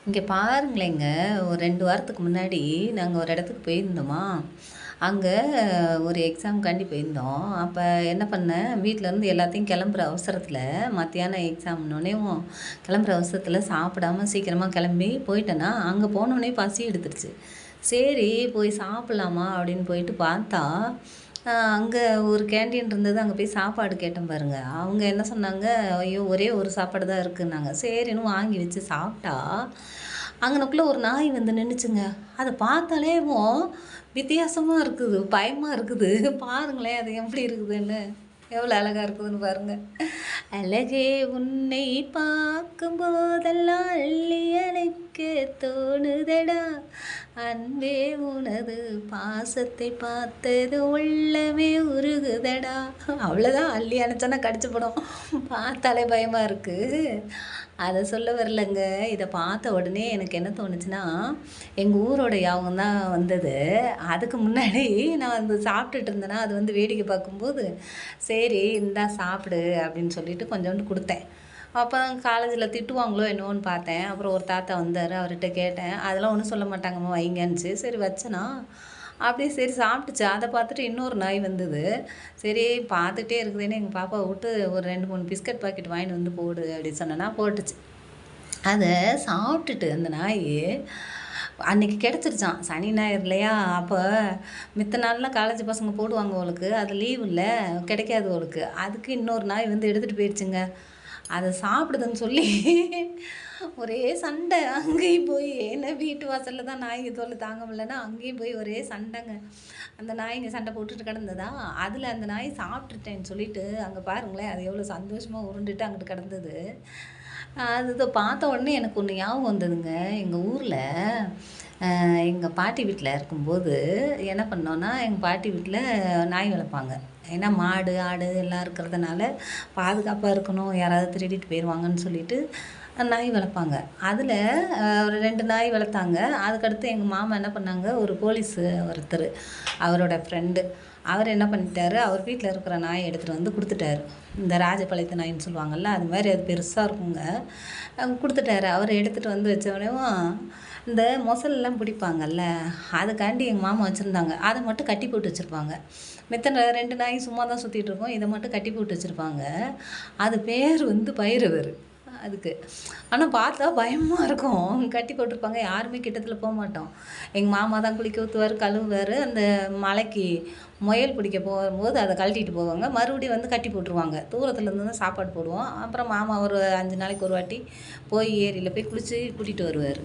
இங்கே பாருங்களேங்க, ஒரு 2 வாரத்துக்கு முன்னாடி நாங்க ஒரு இடத்துக்கு போயிருந்தோமா, அங்க ஒரு எக்ஸாம்க்காண்டி போயிருந்தோம். அப்ப என்ன பண்ணேன், வீட்லருந்து எல்லாத்தையும் கிளம்புற அவசரத்தில மத்தியானம் எக்ஸாம்னோனேவும் கிளம்புற அவசரத்தில சாப்பிடாம சீக்கிரமா கிளம்பி போயிட்டேனா, அங்க போனோனே பசி எடுத்துருச்சு. சரி போய் சாப்பிடலாமா அப்படின்னு போயிட்டு பார்த்தா, அங்க ஒரு கேன்டீன் இருந்தது. அங்க போய் சாப்பாடு கேட்டேன் பாருங்க. அவங்க என்ன சொன்னாங்க, "ஐயோ! ஒரே ஒரு சாப்பாடு தான் இருக்குன்னாங்க." சரின்னு வாங்கி வச்சு சாப்பிட்டா, அங்கனக்குள்ள ஒரு நாய் வந்து நின்னுச்சுங்க. அத பார்த்தாலேவும் வித்தியாசமா இருக்குது. பயமா இருக்குது. பாருங்களேன் அது எப்படி இருக்குதுன்னு. எவ்வளோ அழகா இருக்குதுன்னு பாருங்க. அழகே உன்னை பார்க்கும்போதெல்லாம் அள்ளி அணைக்க தோணுதடா. அன்பே உனது பாசத்தை பார்த்தது உள்ளமே உருகுதடா. அவ்வளோதான் அள்ளி அணைச்சோன்னா கடிச்சு போடும். பார்த்தாலே பயமா இருக்கு. அத சொல்ல வரலங்க. இத பார்த்த உடனே எனக்கு என்ன தோணுச்சுன்னா, எங்க ஊரோட ஞாபகம் தான் வந்தது. அதுக்கு முன்னாடி நான் வந்து சாப்பிட்டுட்டு இருந்தேனா, அது வந்து வேடிக்கை பார்க்கும்போது, "சரி இந்தா சாப்பிடு" அப்படின்னு சொல்லிட்டு கொஞ்சோண்டு குடுத்தேன். அப்ப காலேஜில திட்டுவாங்களோ என்னவோன்னு பார்த்தேன். அப்புறம் ஒரு தாத்தா வந்தாரு. அவர்ட்ட கேட்டேன். அதெல்லாம் ஒண்ணும் சொல்ல மாட்டாங்கம்மா வைங்கன்னுச்சு. சரி வச்சேனா, அப்படியே சரி சாப்பிட்டுச்சு. அத பார்த்துட்டு இன்னொரு நாய் வந்தது. சரி பார்த்துட்டே இருக்குதுன்னு எங்க பாப்பாவ விட்டு ஒரு 2, 3 பிஸ்கட் பாக்கெட் வாங்கிட்டு வந்து போடு அப்படின்னு சொன்னேனா போட்டுச்சு. அத சாப்பிட்டுட்டு அந்த நாயி, அன்னைக்கு கிடைச்சிருச்சாம். சனி, ஞாயிறு இல்லையா? அப்ப மித்த நாள்லாம் காலேஜ் பசங்க போடுவாங்க போலுக்கு. அது லீவ் இல்ல, கிடைக்காது போலுக்கு. அதுக்கு இன்னொரு நாய் வந்து எடுத்துட்டு போயிருச்சுங்க. அத சாப்பிடுதுன்னு சொல்லி ஒரே சண்டை. அங்கேயும் போய் என்ன வீட்டு வாசல்ல தான் நாய்ங்க தொல்ல தாங்க முடியலன்னா, அங்கேயும் போய் ஒரே சண்டைங்க. அந்த நாய்ங்க சண்டை போட்டுட்டு கிடந்ததா, அதில அந்த நாய் சாப்பிட்டுட்டேன்னு சொல்லிட்டு, அங்க பாருங்களேன் அது எவ்வளோ சந்தோஷமா உருண்டுட்டு அங்கிட்டு கிடந்தது. அது இத பார்த்த உடனே எனக்கு ஒண்ணு ஞாபகம் வந்ததுங்க. எங்க ஊர்ல எங்க பாட்டி வீட்ல இருக்கும்போது என்ன பண்ணோம்னா, எங்க பாட்டி வீட்ல நாய் வளர்ப்பாங்க. ஏன்னா மாடு, ஆடு எல்லாம் இருக்கிறதுனால பாதுகாப்பா இருக்கணும். யாராவது திருடிட்டு போயிருவாங்கன்னு சொல்லிட்டு நாய் வளர்ப்பாங்க. அதில ஒரு 2 நாய் வளர்த்தாங்க. அதுக்கடுத்து எங்க மாமா என்ன பண்ணாங்க, ஒரு போலீஸு ஒருத்தரு, அவரோட ஃப்ரெண்டு. அவர் என்ன பண்ணிட்டாரு, அவர் வீட்ல இருக்கிற நாய எடுத்துட்டு வந்து குடுத்துட்டாரு. இந்த ராஜபாளையத்து நாய்ன்னு சொல்லுவாங்கல்ல, அது மாரி அது பெருசா இருக்குங்க. குடுத்துட்டாரு. அவரு எடுத்துட்டு வந்து வச்சோனேவும், இந்த மொசல்லாம் பிடிப்பாங்கல்ல, அதுக்காண்டி எங்க மாமா வச்சிருந்தாங்க. அத மட்டும் கட்டி போட்டு வச்சிருப்பாங்க. மித்த 2 நாயும் சும்மா தான் சுத்திட்டு இருக்கும். இத மட்டும் கட்டி போட்டு வச்சிருப்பாங்க. அது பேர் வந்து பைரவர். அதுக்கு. ஆனா பார்த்தா பயமா இருக்கும். கட்டி போட்டுருப்பாங்க. யாருமே கிட்டத்துல போமாட்டோம். எங்க மாமா தான் குளிக்க ஊத்துவாரு, கழுவுவாரு. அந்த மலைக்கு முயல் பிடிக்க போகும்போது அத கழட்டிட்டு போவாங்க. மறுபடியும் வந்து கட்டி போட்டுருவாங்க. தூரத்துல இருந்து தான் சாப்பாடு போடுவோம். அப்புறம் மாமா ஒரு 5 நாளைக்கு ஒரு வாட்டி போய் ஏரியில போய் குளிச்சு கூட்டிட்டு வருவாரு.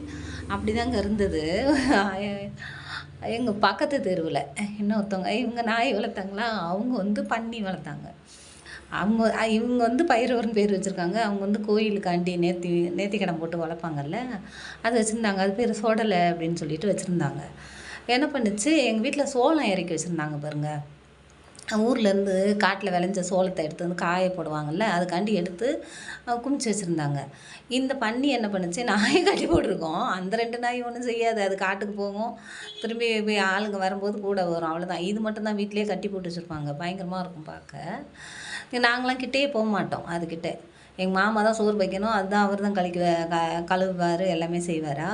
அப்படிதாங்க இருந்தது. எங்க பக்கத்து தெருவுல இன்னொருத்தவங்க இவங்க நாய் வளர்த்தாங்களா, அவங்க வந்து பன்னி வளர்த்தாங்க. அவங்க இவங்க வந்து பைரவர்ன்னு பேர் வச்சிருக்காங்க. அவங்க வந்து கோயிலுக்காண்டி நேர்த்திக்கடன் போட்டு வளர்ப்பாங்கல்ல, அது வச்சிருந்தாங்க. அது பேரு சோடலை அப்படின்னு சொல்லிட்டு வச்சிருந்தாங்க. என்ன பண்ணுச்சு, எங்க வீட்ல சோளம் இறக்கி வச்சிருந்தாங்க பாருங்க. ஊர்லேருந்து காட்டுல விளைஞ்ச சோளத்த எடுத்து வந்து காய போடுவாங்கல்ல, அதுக்காண்டி எடுத்து குமிச்சு வச்சிருந்தாங்க. இந்த பன்னி என்ன பண்ணுச்சு, நாயும் கட்டி போட்டுருக்கோம். அந்த 2 நாயும் ஒண்ணும் செய்யாது. அது காட்டுக்கு போகும். திரும்பி போய் ஆளுங்க வரும்போது கூட வரும். அவ்வளோதான். இது மட்டும் தான் வீட்லயே கட்டி போட்டு வச்சிருப்பாங்க. பயங்கரமா இருக்கும் பார்க்க. நாங்கலாம் கிட்டயே போமாட்டோம் அதுகிட்ட. எங்க மாமா தான் சோறு வைக்கணும். அதுதான் அவர் தான் கழுவுவாரு, எல்லாமே செய்வாரா.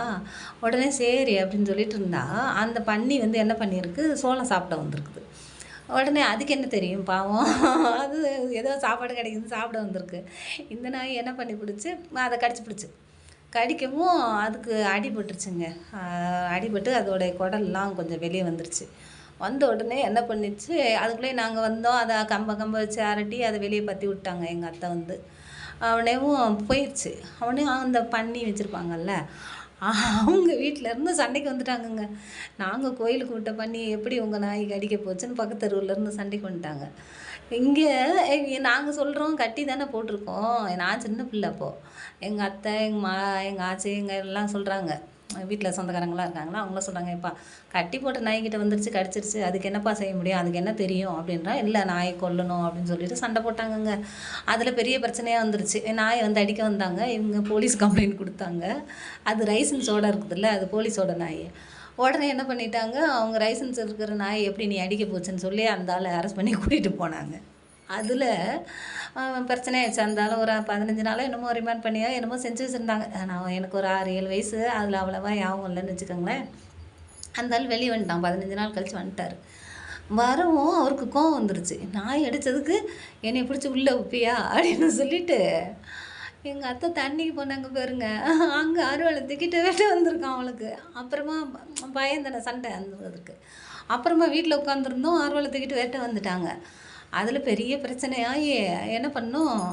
உடனே சரி அப்படின்னு சொல்லிட்டு இருந்தா, அந்த பன்னி வந்து என்ன பண்ணியிருக்கு, சோளம் சாப்பிட வந்திருக்குது. உடனே அதுக்கு என்ன தெரியும் பாவம். அது ஏதோ சாப்பாடு கிடைக்குதுன்னு சாப்பிட வந்திருக்கு. இந்த நாய் என்ன பண்ணிப்புடுச்சு, அத கடிச்சுப்புடுச்சு. கடிக்கவும் அதுக்கு அடிபட்டுருச்சுங்க. அடிபட்டு அதோட குடல்லாம் கொஞ்சம் வெளிய வந்துருச்சு. வந்த உடனே என்ன பண்ணிச்சு, அதுக்குள்ளயே நாங்க வந்தோம். அத கம்ப வச்சு அரட்டி அத வெளிய பத்தி விட்டாங்க எங்க அத்தை வந்து. அவனேவும் போயிருச்சு. அவனே அந்த பன்னி வச்சிருப்பாங்கல்ல, அவங்க வீட்லருந்து சண்டைக்கு வந்துட்டாங்கங்க. நாங்க கோயிலுக்கு விட்ட பன்னி எப்படி உங்க நாய் கடிக்க போச்சுன்னு பக்கத்து தெருவுலருந்து சண்டைக்கு வந்துட்டாங்க. இங்க நாங்க சொல்றோம் கட்டி தானே போட்டுருக்கோம். நான் சின்ன பிள்ளை அப்போ. எங்க அத்தை, எங்க ஆச்சி எங்க எல்லாம் சொல்றாங்க. வீட்ல சொந்தக்காரங்கலாம் இருக்காங்களா, அவங்கலாம் சொல்றாங்க, "எப்பா கட்டி போட்ட நாய்க்கிட்ட வந்துருச்சு, கடிச்சிருச்சு. அதுக்கு என்னப்பா செய்ய முடியும்? அதுக்கு என்ன தெரியும்?" அப்படின்றா. "இல்ல நாய கொல்லணும்" அப்படின்னு சொல்லிட்டு சண்டை போட்டாங்கங்க. அதில பெரிய பிரச்சனையா வந்துருச்சு. நாய வந்து அடிக்க வந்தாங்க. இவங்க போலீஸ் கம்ப்ளைண்ட் குடுத்தாங்க. அது லைசென்ஸோட இருக்குதுல்ல, அது போலீஸோட நாயி. உடனே என்ன பண்ணிட்டாங்க, அவங்க லைசென்ஸ் இருக்கிற நாய் எப்படி நீ அடிக்க போச்சுன்னு சொல்லி அந்த ஆள அரெஸ்ட் பண்ணி கூட்டிட்டு போனாங்க. அதில் பிரச்சனையாச்சு. இருந்தாலும் ஒரு 15 நாளோ என்னமோ ரிமாண்ட் பண்ணியோ என்னமோ செஞ்சு வச்சுருந்தாங்க. நான் எனக்கு ஒரு 6, 7 வயசு. அதில் அவ்வளோவா ஞாபகம் இல்லைன்னு வச்சுக்கோங்களேன். அந்த ஆள் வெளியே வந்துட்டான். 15 நாள் கழித்து வந்துட்டார். வரவும் அவருக்கு கோவம் வந்துருச்சு. நாய் அடித்ததுக்கு என்னை பிடிச்சி உள்ளே வைப்பியா அப்படின்னு சொல்லிட்டு எங்கள் அத்தை தண்ணிக்கு போனாங்க பாருங்க. அங்கே அறுவாளை தூக்கிட்டு வெட்ட வந்திருக்கான் அவளுக்கு. அப்புறமா பயந்தன சண்டை அதுக்கு. அப்புறமா வீட்டில் உட்காந்துருந்தோம், அறுவாளை தூக்கிட்டு வெட்ட வந்துட்டாங்க. அதில் பெரிய பிரச்சனையாகி என்ன பண்ணோம்,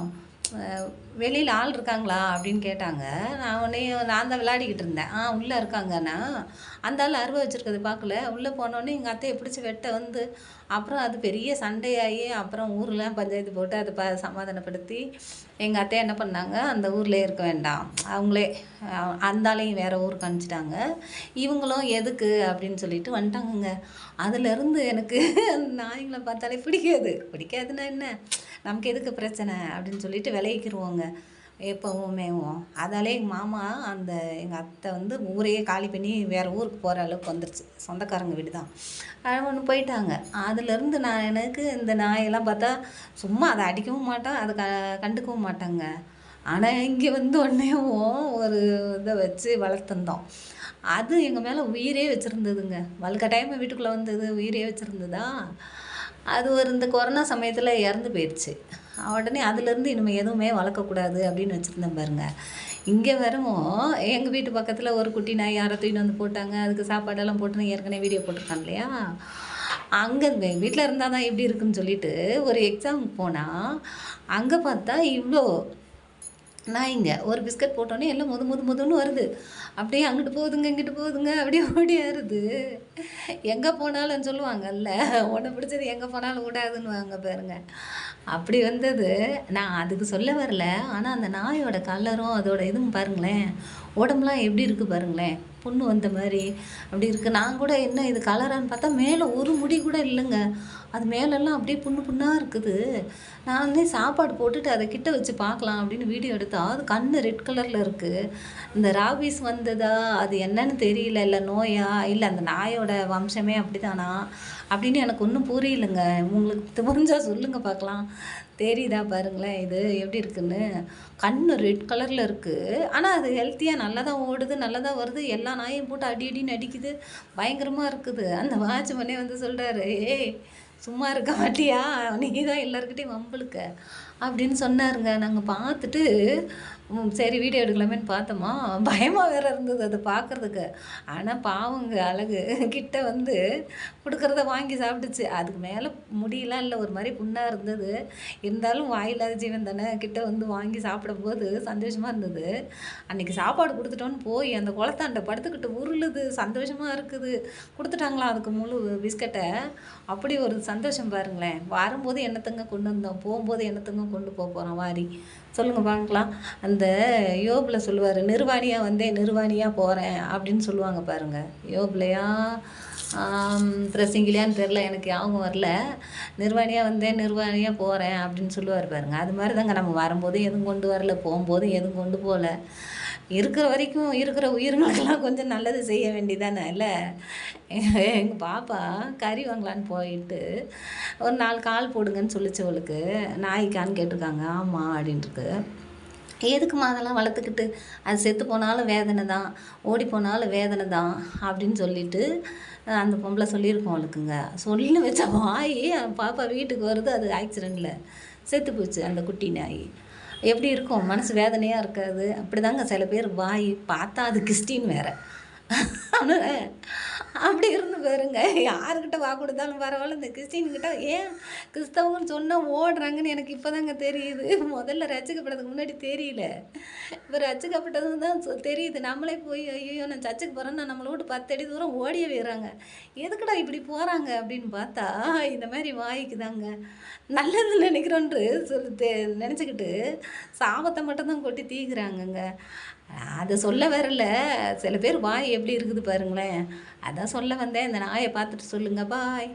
வெளியில் ஆள் இருக்காங்களா அப்படின்னு கேட்டாங்க. நான் தான் விளையாடிக்கிட்டு இருந்தேன். உள்ளே இருக்காங்கண்ணா. அந்த ஆள் அருவா வச்சுருக்கது பார்க்கல. உள்ளே போனோடனே எங்கள் அத்தையை பிடிச்சி வெட்ட வந்து அப்புறம் அது பெரிய சண்டையாகி அப்புறம் ஊர்லாம் பஞ்சாயத்து போட்டு அதை சமாதானப்படுத்தி எங்கள் அத்தையை என்ன பண்ணாங்க, அந்த ஊரில் இருக்க வேண்டாம், அவங்களே அந்த ஆளையும் வேறு ஊருக்கு அனுப்பிச்சிட்டாங்க. இவங்களும் எதுக்கு அப்படின்னு சொல்லிட்டு வந்துட்டாங்கங்க. அதுலேருந்து எனக்கு அந்த நாய்களை பார்த்தாலே பிடிக்காதுன்னா என்ன, நமக்கு எதுக்கு பிரச்சனை அப்படின்னு சொல்லிட்டு விலகிக்கிருவோங்க எப்போவுமேவும். அதாலே எங்கள் மாமா எங்கள் அத்தை வந்து ஊரையே காலி பண்ணி வேறு ஊருக்கு போகிற அளவுக்கு வந்துருச்சு. சொந்தக்காரங்க வீடு தான் ஒன்று போயிட்டாங்க. அதுலேருந்து எனக்கு இந்த நாயெல்லாம் பார்த்தா சும்மா அதை அடிக்கவும் மாட்டேன், அதை கண்டுக்கவும் மாட்டாங்க. ஆனால் இங்கே வந்து ஒன்றையும் ஒரு இதை வச்சு வளர்த்துருந்தோம். அது எங்கள் மேலே உயிரே வச்சுருந்ததுங்க. வலுக்கட்டாயமாக வீட்டுக்குள்ளே வந்தது உயிரே வச்சுருந்ததா. அது இந்த கொரோனா சமயத்தில் இறந்து போயிடுச்சு. உடனே அதுலேருந்து இனிமேல் எதுவுமே வளர்க்கக்கூடாது அப்படின்னு வச்சுருந்தேன் பாருங்க. இங்கே வரவும் எங்கள் வீட்டு பக்கத்தில் ஒரு குட்டி நாய் யாரை தூக்கின்னு வந்து போட்டாங்க. அதுக்கு சாப்பாடெல்லாம் போட்டுன்னு ஏற்கனவே வீடியோ போட்டிருக்கான் இல்லையா. அங்கே வீட்டில் இருந்தால் தான் எப்படி இருக்குன்னு சொல்லிட்டு ஒரு எக்ஸாமுக்கு போனால் அங்கே பார்த்தா இவ்வளோ நாய்ங்க. ஒரு பிஸ்கட் போட்டோன்னே எல்லாம் முதுன்னு வருது. அப்படியே அங்கிட்டு போகுதுங்க இங்கிட்டு போகுதுங்க அப்படியே ஓடியாருது. எங்கே போனாலும் சொல்லுவாங்கல்ல, உன்னை பிடிச்சது எங்கே போனாலும் விடாதுன்னுவாங்க பாருங்க. அப்படி வந்தது. நான் அதுக்கு சொல்ல வரல. ஆனால் அந்த நாயோட கலரும் அதோட இதுவும் பாருங்களேன், உடம்புலாம் எப்படி இருக்குது பாருங்களேன், புண்ணு வந்த மாதிரி அப்படி இருக்குது. நான் கூட என்ன இது கலரான்னு பார்த்தா மேலே ஒரு முடி கூட இல்லைங்க. அது மேலெல்லாம் அப்படியே புண்ணாக இருக்குது. நான் வந்து சாப்பாடு போட்டுட்டு அதை கிட்ட வச்சு பார்க்கலாம் அப்படின்னு வீடியோ எடுத்தா அது கண்ணு ரெட் கலரில் இருக்குது. இந்த ராபீஸ் வந்ததா அது என்னன்னு தெரியல, இல்லை நோயா, இல்லை அந்த நாயோட வம்சமே அப்படிதானா அப்படின்னு எனக்கு ஒன்றும் புரியலைங்க. உங்களுக்கு புரிஞ்சால் சொல்லுங்கள் பார்க்கலாம். தெரியுதா பாருங்களேன் இது எப்படி இருக்குன்னு. கண்ணு ரெட் கலரில் இருக்குது. ஆனால் அது ஹெல்த்தியாக நல்லா தான் ஓடுது, நல்லா தான் வருது. எல்லா நாயும் போட்டு அடின்னு அடிக்குது. பயங்கரமாக இருக்குது. அந்த வாட்ச்மேனே வந்து சொல்கிறாரு, ஏய் சும்மா இருக்க மாட்டியா, நீ தான் எல்லாருக்கிட்டையும் வம்பளுக்க அப்படின்னு சொன்னாருங்க. நாங்கள் பார்த்துட்டு சரி வீடியோ எடுக்கலாமேன்னு பார்த்தோமா, பயமாக வேறு இருந்தது அதை பார்க்குறதுக்கு. ஆனால் பாவங்க அழகு கிட்ட வந்து கொடுக்குறத வாங்கி சாப்பிட்டுச்சு. அதுக்கு மேலே முடியலாம் இல்லை, ஒரு மாதிரி புண்ணாக இருந்தது. இருந்தாலும் வாயில்லாத ஜீவன் தானே, கிட்ட வந்து வாங்கி சாப்பிடும்போது சந்தோஷமாக இருந்தது. அன்றைக்கி சாப்பாடு கொடுத்துட்டோன்னு போய் அந்த குளத்தாண்ட படுத்துக்கிட்டு உருளுது, சந்தோஷமாக இருக்குது. கொடுத்துட்டாங்களாம் அதுக்கு முழு பிஸ்கட்டை. அப்படி ஒரு சந்தோஷம் பாருங்களேன். வரும்போது என்னத்தங்க கொண்டு வந்தோம், போகும்போது என்னத்தங்க கொண்டு போகிறோம் வாரி சொல்லுங்கள் பார்க்கலாம். அந்த யோபில் சொல்லுவார், நிர்வாணியாக வந்தேன் நிர்வாணியாக போகிறேன் அப்படின்னு சொல்லுவாங்க பாருங்கள். யோபிலையா பிரசிங்கிலியான்னு தெரில, எனக்கு யாவும் வரல. நிர்வாணியாக வந்தேன் நிர்வாணியாக போகிறேன் அப்படின்னு சொல்லுவார் பாருங்கள். அது மாதிரி தாங்க நம்ம வரும்போதும் எதுவும் கொண்டு வரல, போகும்போதும் எதுவும் கொண்டு போகல. இருக்கிற வரைக்கும் இருக்கிற உயிர்களுக்கெல்லாம் கொஞ்சம் நல்லது செய்ய வேண்டியதானே இல்லை. எங்கள் பாப்பா கறி வாங்கலான்னு போயிட்டு ஒரு 4 கால் போடுங்கன்னு சொல்லிச்சு. அவளுக்கு நாய்க்கான்னு கேட்டிருக்காங்க. ஆமாம் அப்படின்ட்டுருக்கு. எதுக்குமா அதெல்லாம் வளர்த்துக்கிட்டு, அது செத்து போனாலும் வேதனை தான், ஓடி போனாலும் வேதனை தான் அப்படின்னு சொல்லிட்டு அந்த பொம்பளை சொல்லியிருக்கோம் அவளுக்குங்க. சொல்லி வச்ச வாய் பாப்பா வீட்டுக்கு வருது, அது ஆக்சிடெண்ட்டில் செத்து போச்சு அந்த குட்டி நாய். எப்படி இருக்கும், மனசு வேதனையாக இருக்காது. அப்படி தாங்க சில பேர் வாய் பார்த்தா அது கிறிஸ்டின் வேறு. அப்படி இருந்து பாருங்க, யாருக்கிட்ட வா கொடுத்தாலும் பரவாயில்ல, இந்த கிறிஸ்டின்கிட்ட ஏன் கிறிஸ்தவங்கன்னு சொன்னால் ஓடுறாங்கன்னு எனக்கு இப்போ தாங்க தெரியுது. முதல்ல ரசிக்கப்பட்டதுக்கு முன்னாடி தெரியல. இப்போ ரசிக்கப்பட்டது தான் தெரியுது. நம்மளே போய் ஐயோ நான் சர்ச்சுக்கு போகிறேன்னா நம்மளை விட்டு 10 அடி தூரம் ஓடியே போயிடுறாங்க. எதுக்குடா இப்படி போகிறாங்க அப்படின்னு பார்த்தா இந்த மாதிரி வாய்க்கு தாங்க நல்லது நினைக்கிறோன்று நினச்சிக்கிட்டு சாபத்தை மட்டும்தான் கொட்டி தீக்குறாங்கங்க. அதை சொல்ல வரல. சில பேர் வாய் எப்படி இருக்குது பாருங்களேன். அதான் சொல்ல வந்தேன். இந்த நாயை பார்த்துட்டு சொல்லுங்கள். பாய்.